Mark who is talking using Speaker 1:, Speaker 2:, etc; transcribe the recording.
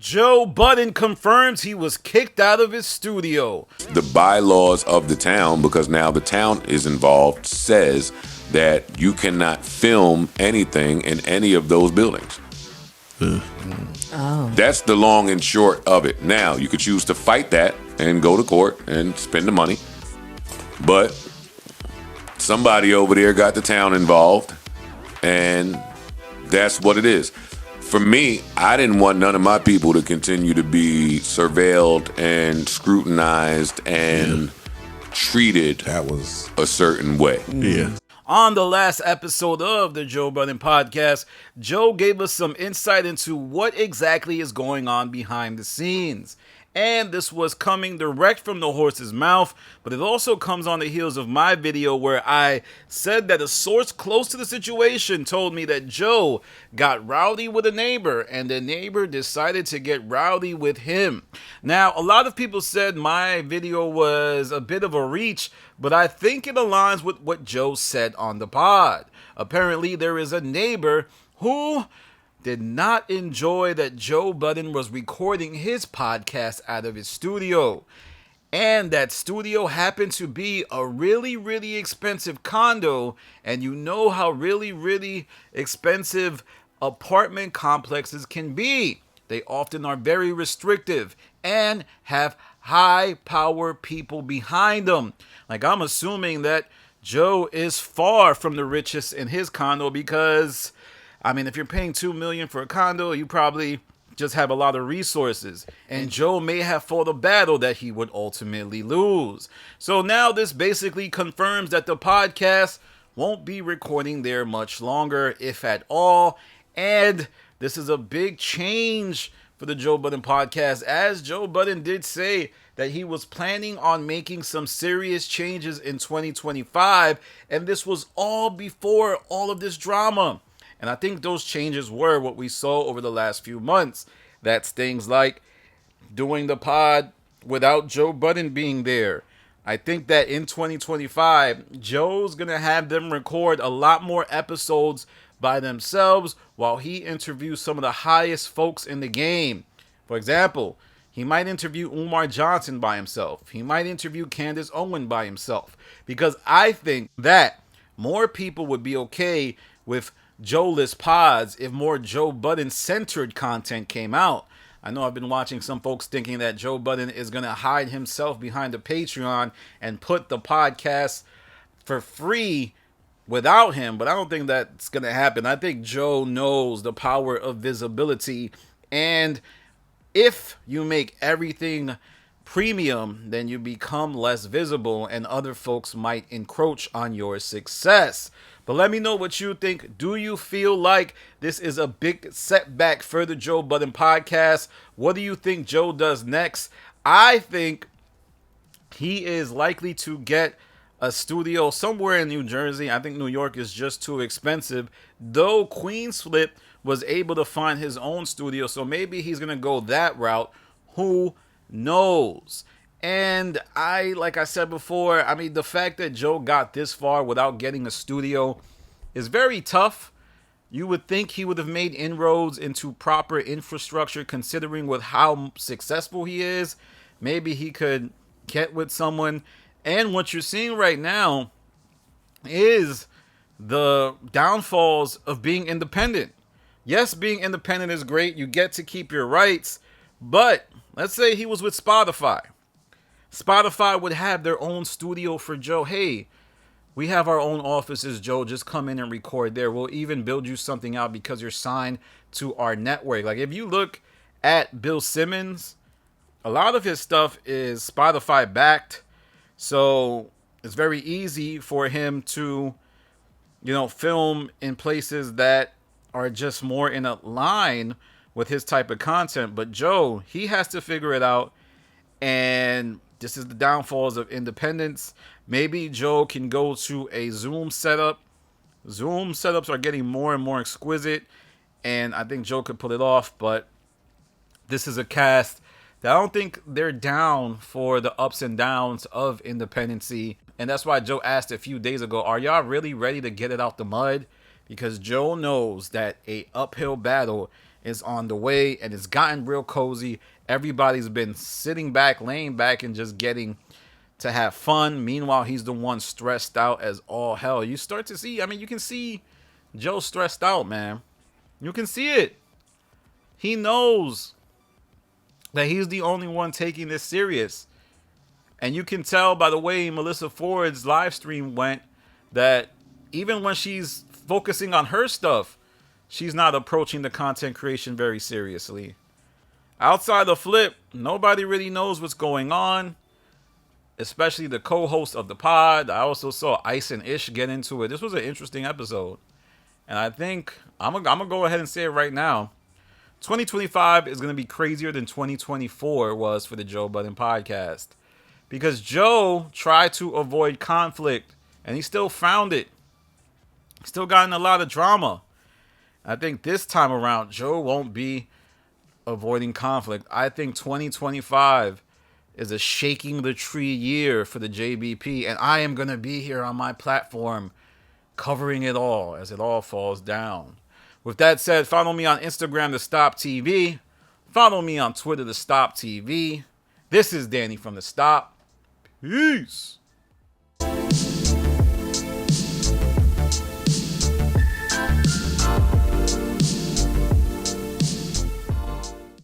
Speaker 1: Joe Budden confirms he was kicked out of his studio.
Speaker 2: The bylaws of the town, because now the town is involved, says that you cannot film anything in any of those buildings.
Speaker 3: Oh.
Speaker 2: That's the long and short of it. Now, you could choose to fight that and go to court and spend the money, but somebody over there got the town involved, and that's what it is. For me, I didn't want none of my people to continue to be surveilled and scrutinized and treated
Speaker 4: That was
Speaker 2: a certain way.
Speaker 4: yeah.
Speaker 1: On the last episode of the Joe Budden podcast, Joe gave us some insight into what exactly is going on behind the scenes. And this was coming direct from the horse's mouth, but it also comes on the heels of my video where I said that a source close to the situation told me that Joe got rowdy with a neighbor and the neighbor decided to get rowdy with him. Now, a lot of people said my video was a bit of a reach, but I think it aligns with what Joe said on the pod. Apparently, there is a neighbor who did not enjoy that Joe Budden was recording his podcast out of his studio. And that studio happened to be a really, really expensive condo. And you know how really, really expensive apartment complexes can be. They often are very restrictive and have high power people behind them. Like, I'm assuming that Joe is far from the richest in his condo because, I mean, if you're paying $2 million for a condo, you probably just have a lot of resources. And Joe may have fought a battle that he would ultimately lose. So now this basically confirms that the podcast won't be recording there much longer, if at all. And this is a big change for the Joe Budden podcast, as Joe Budden did say that he was planning on making some serious changes in 2025. And this was all before all of this drama. And I think those changes were what we saw over the last few months. That's things like doing the pod without Joe Budden being there. I think that in 2025, Joe's going to have them record a lot more episodes by themselves while he interviews some of the highest folks in the game. For example, he might interview Umar Johnson by himself. He might interview Candace Owen by himself. Because I think that more people would be okay with Joe-less pods if more Joe Budden-centered content came out. I know I've been watching some folks thinking that Joe Budden is going to hide himself behind the Patreon and put the podcast for free without him, but I don't think that's going to happen. I think Joe knows the power of visibility, and if you make everything premium, then you become less visible and other folks might encroach on your success. But let me know what you think. Do you feel like this is a big setback for the Joe Budden podcast? What do you think Joe does next? I think he is likely to get a studio somewhere in New Jersey. I think New York is just too expensive. Though Queensflip was able to find his own studio, so maybe he's going to go that route. Who knows? And like I said before, I mean, the fact that Joe got this far without getting a studio is very tough. You would think he would have made inroads into proper infrastructure, considering with how successful he is. Maybe he could get with someone. And what you're seeing right now is the downfalls of being independent. Yes, being independent is great. You get to keep your rights. But let's say he was with Spotify. Spotify would have their own studio for Joe. Hey, we have our own offices, Joe. Just come in and record there. We'll even build you something out because you're signed to our network. Like, if you look at Bill Simmons, a lot of his stuff is Spotify backed. So it's very easy for him to, film in places that are just more in a line with his type of content. But Joe, he has to figure it out. And this is the downfalls of independence. Maybe Joe can go to a Zoom setup. Zoom setups are getting more and more exquisite, and I think Joe could pull it off, but this is a cast that I don't think they're down for the ups and downs of independency. And that's why Joe asked a few days ago, are y'all really ready to get it out the mud? Because Joe knows that a uphill battle is on the way, and it's gotten real cozy. Everybody's been sitting back, laying back, and just getting to have fun. Meanwhile, he's the one stressed out as all hell. You start to see, I mean, you can see Joe stressed out, man. You can see it. He knows that he's the only one taking this serious. And you can tell by the way Melissa Ford's live stream went that even when she's focusing on her stuff, she's not approaching the content creation very seriously. Outside of Flip, nobody really knows what's going on, especially the co-host of the pod. I also saw Ice and Ish get into it. This was an interesting episode. And I think I'm gonna go ahead and say it right now. 2025 is going to be crazier than 2024 was for the Joe Budden podcast. Because Joe tried to avoid conflict, and he still found it. Still got in a lot of drama. I think this time around, Joe won't be avoiding conflict. I think 2025 is a shaking the tree year for the JBP, and I am going to be here on my platform covering it all as it all falls down. With that said, follow me on Instagram, The Stop TV. Follow me on Twitter, The Stop TV. This is Danny from The Stop. Peace.